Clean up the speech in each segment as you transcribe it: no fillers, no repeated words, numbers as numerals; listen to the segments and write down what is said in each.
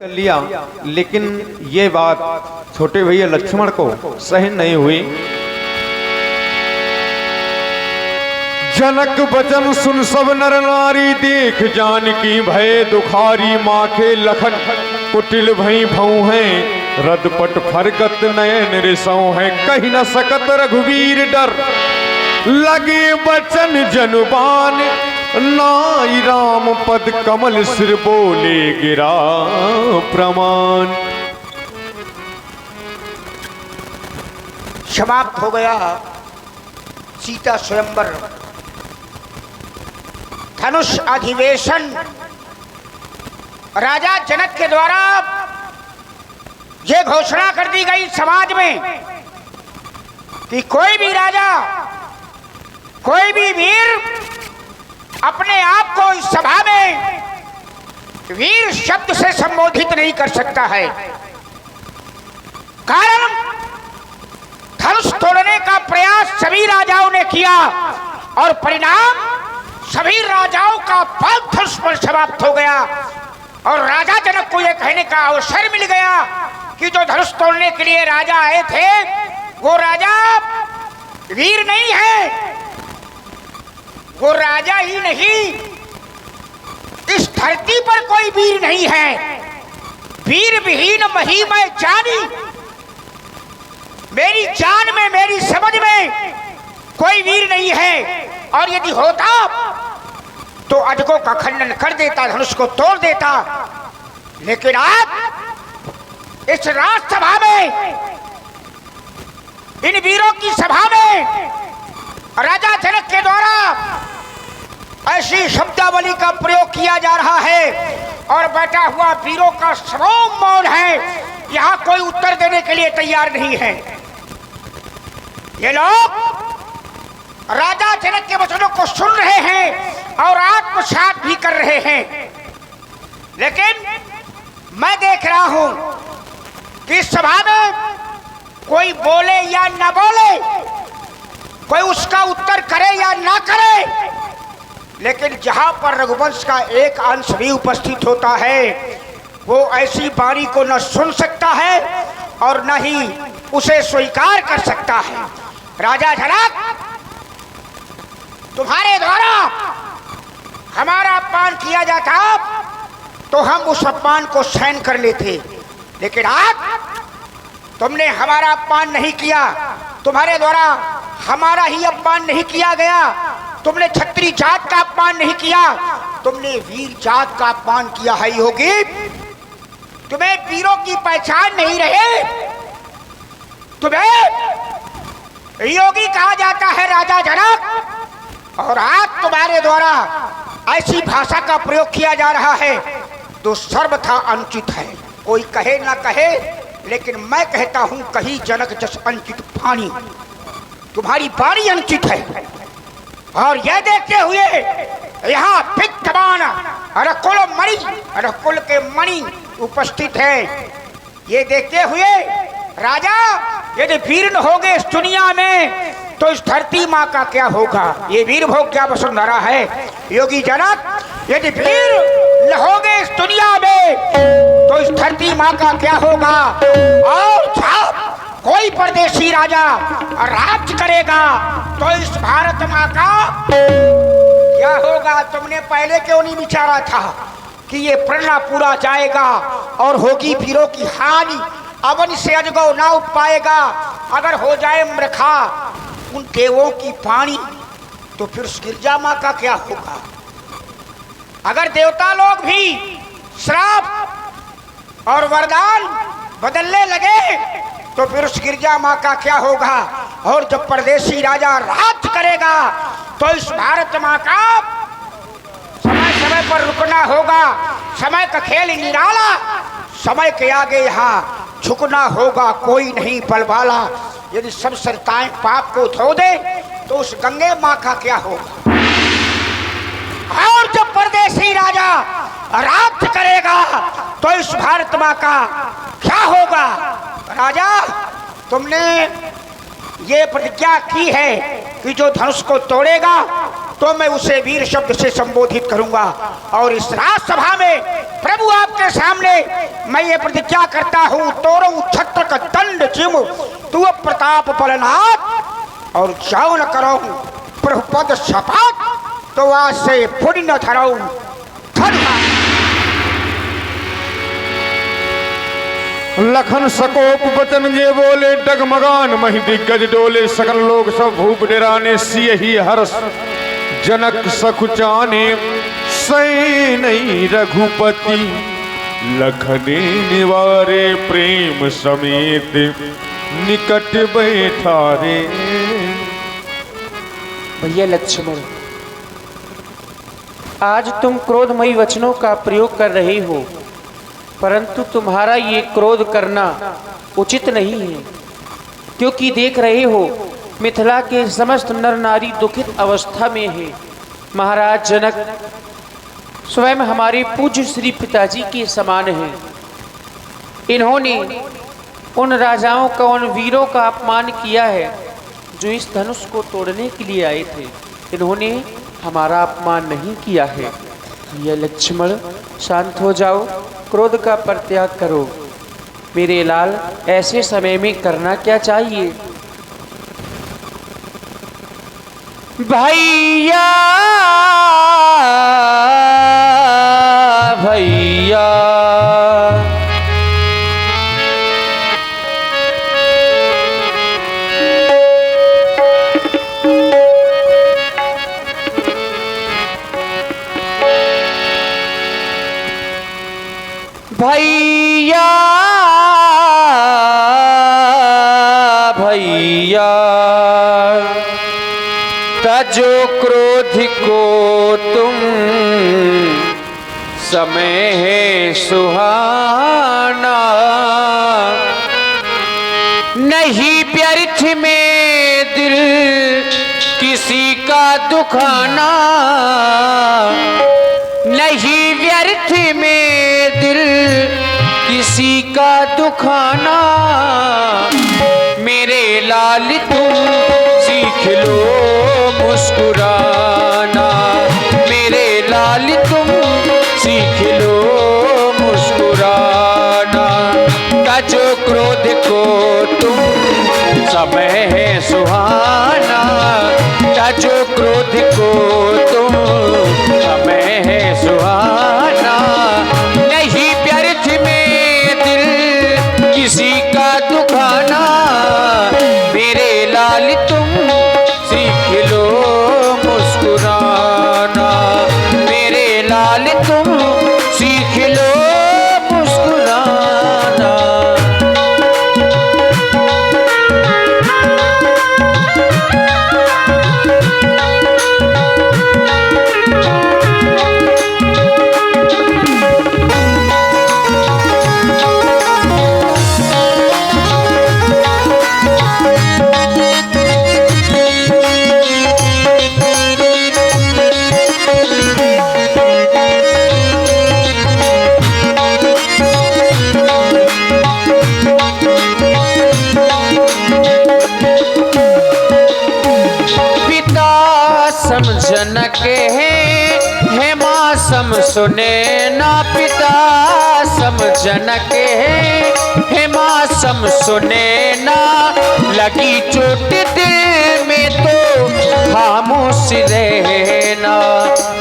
कर लिया, लेकिन ये बात छोटे भैया लक्ष्मण को सहन नहीं हुई। जनक वचन सुन सब नर नारी, देख जानकी भय दुखारी। माखे लखन कुटिल भई भऊ हैं, रदपट फरगत नयन रिसौ हैं। कही न सकत रघुवीर डर, लगे बचन जनुबान। नाई राम पद कमल सिर, बोले गिरा प्रमाण। समाप्त हो गया सीता स्वयंवर, धनुष अधिवेशन। राजा जनक के द्वारा यह घोषणा कर दी गई समाज में कि कोई भी राजा, कोई भी वीर अपने आप को इस सभा में वीर शब्द से संबोधित नहीं कर सकता है। कारण धनुष तोड़ने का प्रयास सभी राजाओं ने किया और परिणाम सभी राजाओं का बल धनुष पर समाप्त हो गया। और राजा जनक को यह कहने का अवसर मिल गया कि जो धनुष तोड़ने के लिए राजा आए थे वो राजा वीर नहीं है, वो राजा ही नहीं, इस धरती पर कोई वीर नहीं है। वीर विहीन मही मैं जानी, मेरी जान में, मेरी समझ में कोई वीर नहीं है। और यदि होता तो अजगों का खंडन कर देता, धनुष को तोड़ देता। लेकिन आज इस राजसभा में, इन वीरों की सभा में राजा जनक के द्वारा ऐसी शब्दावली का प्रयोग किया जा रहा है और बैठा हुआ वीरों का श्रोम मौन है। यहां कोई उत्तर देने के लिए तैयार नहीं है। ये लोग राजा जनक के वचनों को सुन रहे हैं और आत्मसात भी कर रहे हैं। लेकिन मैं देख रहा हूं कि इस सभा में कोई बोले या न बोले, कोई उसका उत्तर करे या ना करे, लेकिन जहां पर रघुवंश का एक अंश भी उपस्थित होता है वो ऐसी वाणी को न सुन सकता है और न ही उसे स्वीकार कर सकता है। राजा जनक, तुम्हारे द्वारा हमारा अपमान किया जाता तो हम उस अपमान को सहन कर लेते, लेकिन आज तुमने हमारा अपमान नहीं किया, तुम्हारे द्वारा हमारा ही अपमान नहीं किया गया। तुमने क्षत्रिय जात का अपमान नहीं किया, तुमने वीर जात का अपमान किया है। योगी, तुम्हें वीरों की पहचान नहीं रहे, तुम्हें योगी कहा जाता है राजा जनक। और आज तुम्हारे द्वारा ऐसी भाषा का प्रयोग किया जा रहा है तो सर्वथा अनुचित है। कोई कहे ना कहे, लेकिन मैं कहता हूं कहीं जनक जस अनुचित वाणी, तुम्हारी वाणी अनुचित है। और यह देखते हुए यहाँ पित्तवान रकुल मणि, रकुल के मणि उपस्थित है। ये देखते हुए राजा, यदि वीर न होंगे इस दुनिया में तो इस धरती माँ का क्या होगा? ये वीर भोग क्या वसुंधरा है? योगी जनक, यदि वीर न होंगे इस दुनिया में तो इस धरती माँ का क्या होगा? और कोई परदेशी राजा राज करेगा तो इस भारत माँ का क्या होगा? तुमने पहले क्यों नहीं विचारा था कि ये प्रणा पूरा जाएगा और होगी वीरों की हानि, अवन से अजगौ ना उठ पाएगा। अगर हो जाए मृखा उन देवों की पानी तो फिर उस गिरजा माँ का क्या होगा? अगर देवता लोग भी श्राप और वरदान बदलने लगे तो फिर उस गिरजा माँ का क्या होगा? और जब परदेशी राजा राज करेगा तो इस भारत माँ का समय समय पर रुकना होगा। समय का खेल निराला, समय के आगे यहाँ झुकना होगा कोई नहीं बलवाला। यदि सब संताएं पाप को धो दे तो उस गंगे माँ का क्या होगा? और जब परदेशी राजा राज करेगा तो इस भारत माँ का क्या होगा? राजा, तुमने ये प्रतिज्ञा की है कि जो धनुष को तोड़ेगा तो मैं उसे वीर शब्द से संबोधित करूंगा। और इस राजसभा में प्रभु आपके सामने मैं ये प्रतिज्ञा करता हूँ, तोरो छत्र का दंड जिम तू प्रताप बलनाथ, और जाओ न करो प्रभु पद शपथ, तो आज से पुण्य न धरो। लखन सकोप बचन जे बोले, डगमगान मही दिग्गज डोले, सकल लोग सब भूप डराने, सिय ही हर्ष जनक सकुचाने, सैनई रघुपति लखने निवारे, प्रेम समेत निकट बैठा रे। भैया लक्ष्मण, आज तुम क्रोधमयी वचनों का प्रयोग कर रहे हो, परंतु तुम्हारा ये क्रोध करना उचित नहीं है, क्योंकि देख रहे हो मिथिला के समस्त नर नारी दुखित अवस्था में है। महाराज जनक स्वयं हमारे पूज्य श्री पिताजी के समान हैं। इन्होंने उन राजाओं का, उन वीरों का अपमान किया है जो इस धनुष को तोड़ने के लिए आए थे। इन्होंने हमारा अपमान नहीं किया है। ये लक्ष्मण शांत हो जाओ, क्रोध का परित्याग करो। मेरे लाल, ऐसे समय में करना क्या चाहिए? भैया भैया भैया भैया, तजो क्रोध को तुम समय है सुहाना, नहीं व्यर्थ में दिल किसी का दुखाना, नहीं व्यर्थ में दिल किसी का दुखाना। मेरे लाल तुम सीख लो मुस्कुराना, मेरे लाल तुम सीख लो मुस्कुराना। तजो क्रोध को तुम समय है सुहाना, तजो क्रोध को तुम समय है सुहाना। नहीं व्यर्थ में दिल किसी का दुखाना, मेरे लाल तुम सीख लो मुस्कुराना, मेरे लाल तुम सीख लो मुस्कुराना। समझन के है माँ सम सुने ना, पिता समझन के है माँ सम सुने ना। लगी चोट दिल में तो खामोश रहना,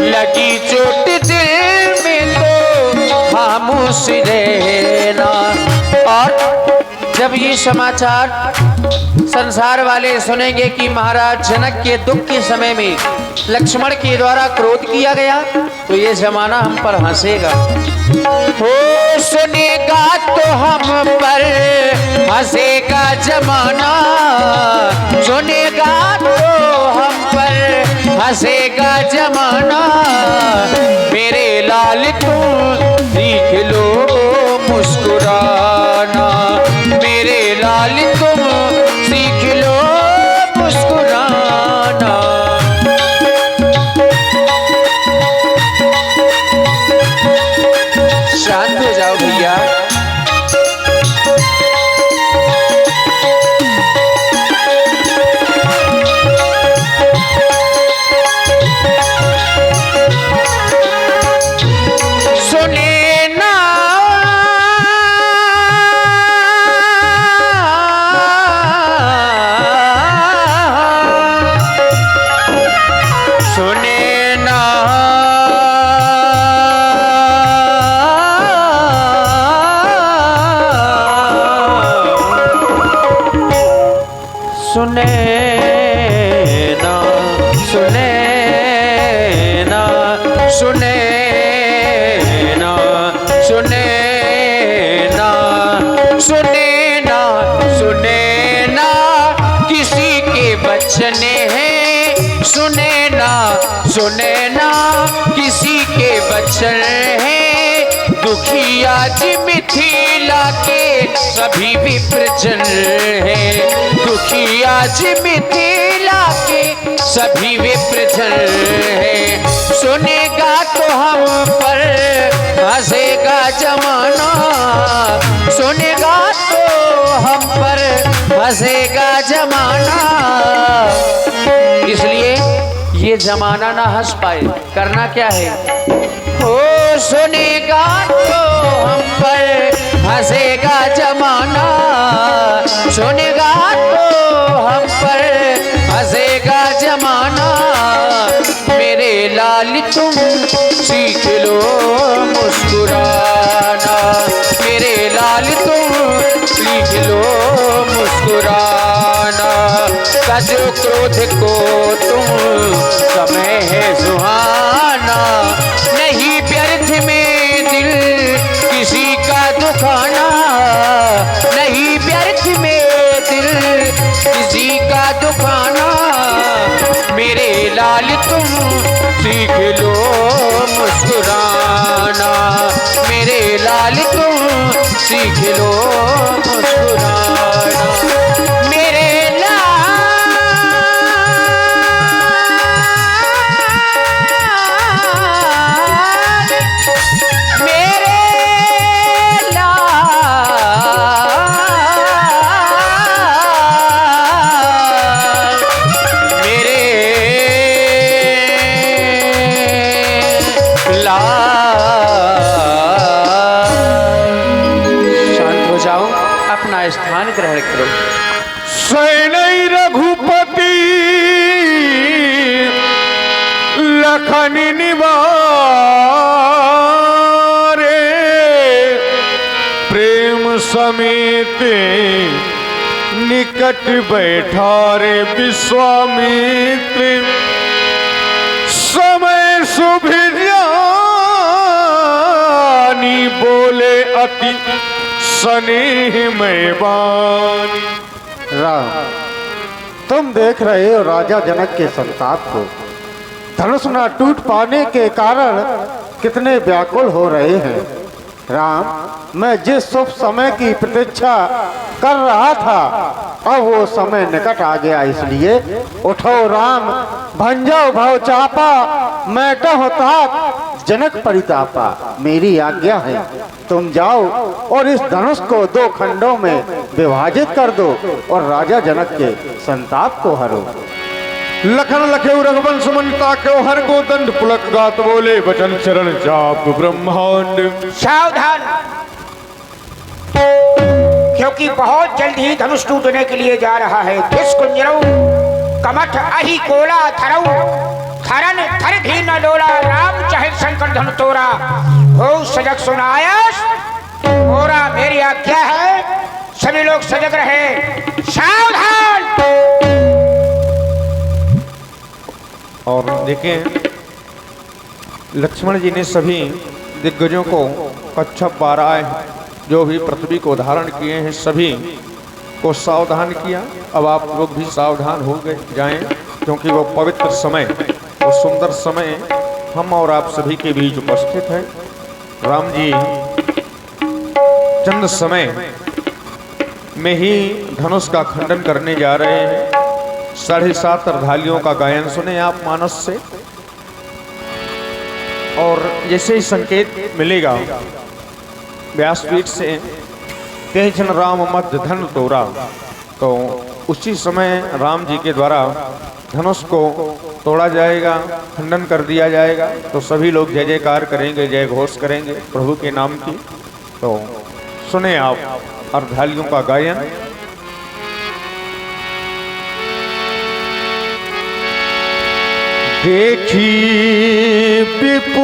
लगी चोट दिल में तो खामोश रहना। और जब ये समाचार संसार वाले सुनेंगे कि महाराज जनक के दुख के समय में लक्ष्मण के द्वारा क्रोध किया गया, तो ये जमाना हम पर हंसेगा। हो सुनेगा तो हम पर हंसेगा जमाना, सुनेगा तो हम पर हंसेगा जमाना। मेरे लाल तुम सीख लो मुस्कुराना, मेरे लाल तुम सीख लो मुस्कुराना। शांत हो जाओ भैया। सुने ना किसी के वचन है, दुखी आज मिथिला के सभी विप्रजन है, दुखी आज मिथिला के सभी विप्रजन है। सुनेगा तो हम पर हंसेगा जमाना, सुनेगा तो हम पर हंसेगा जमाना, इसलिए ये जमाना ना हंस पाए, करना क्या है? हो सुनेगा तो हम पर हंसेगा जमाना, सुनेगा तो हम पर हंसेगा जमाना, मेरे लाल तुम सीख लो मुस्कुराना, मेरे लाल तुम सीख लो मुस्कुराना, सजो क्रोध को तुम समय है सुहाना, नहीं व्यर्थ में दिल किसी का दुखाना, नहीं व्यर्थ में दिल किसी का दुखाना, मेरे लाल तुम सीख लो मुस्कुराना, मेरे लाल तुम सीख लो मुस्कुराना, मेरे स्थान ग्रहण करो। सैनई रघुपति लखन निवारे, प्रेम समेत निकट बैठारे विश्वामित्र, समय शुभ जानी बोले अति स्नेह में वाणी। राम, तुम देख रहे हो राजा जनक के संताप को, धनुष न टूट पाने के कारण कितने व्याकुल हो रहे हैं। राम, मैं जिस शुभ समय की प्रतीक्षा कर रहा था, अब वो समय निकट आ गया, इसलिए उठो राम, भंजो भव चापा, मैटो तात जनक परितापा। मेरी आज्ञा है, तुम जाओ और इस धनुष को 2 खंडों में विभाजित कर दो और राजा जनक के संताप को हरो। लखन लखेउ रघुवंश ममता क्यों हर को दंड पुलक गात बोले वचन चरण चाप ब्रह्मांड। सावधान, क्योंकि बहुत जल्द ही धनुष टूटने के लिए जा रहा है। कुंजरऊ कमठ अहि कोला थरऊ, थरन थर भी न डोला, राम चाहे शंकर धनु तोरा, हो सजग सुनायस मोरा। मेरी आज्ञा है, सभी लोग सजग रहे। सावधान। और देखें, लक्ष्मण जी ने सभी दिग्गजों को कच्छप 12 जो भी पृथ्वी को धारण किए हैं सभी को सावधान किया। अब आप लोग भी सावधान हो गए जाएं, क्योंकि वो पवित्र समय, वो सुंदर समय हम और आप सभी के बीच उपस्थित है। राम जी चंद समय में ही धनुष का खंडन करने जा रहे हैं। 7.5 अर्धालियों का गायन सुने आप मानस से, और जैसे ही संकेत मिलेगा व्यासपीठ से, तेजन राम मध्य धन तोरा, तो उसी समय राम जी के द्वारा धनुष को तोड़ा जाएगा, खंडन कर दिया जाएगा। तो सभी लोग जय जयकार करेंगे, जय घोष करेंगे प्रभु के नाम की। तो सुने आप अर्धालियों का गायन। देखी विपुल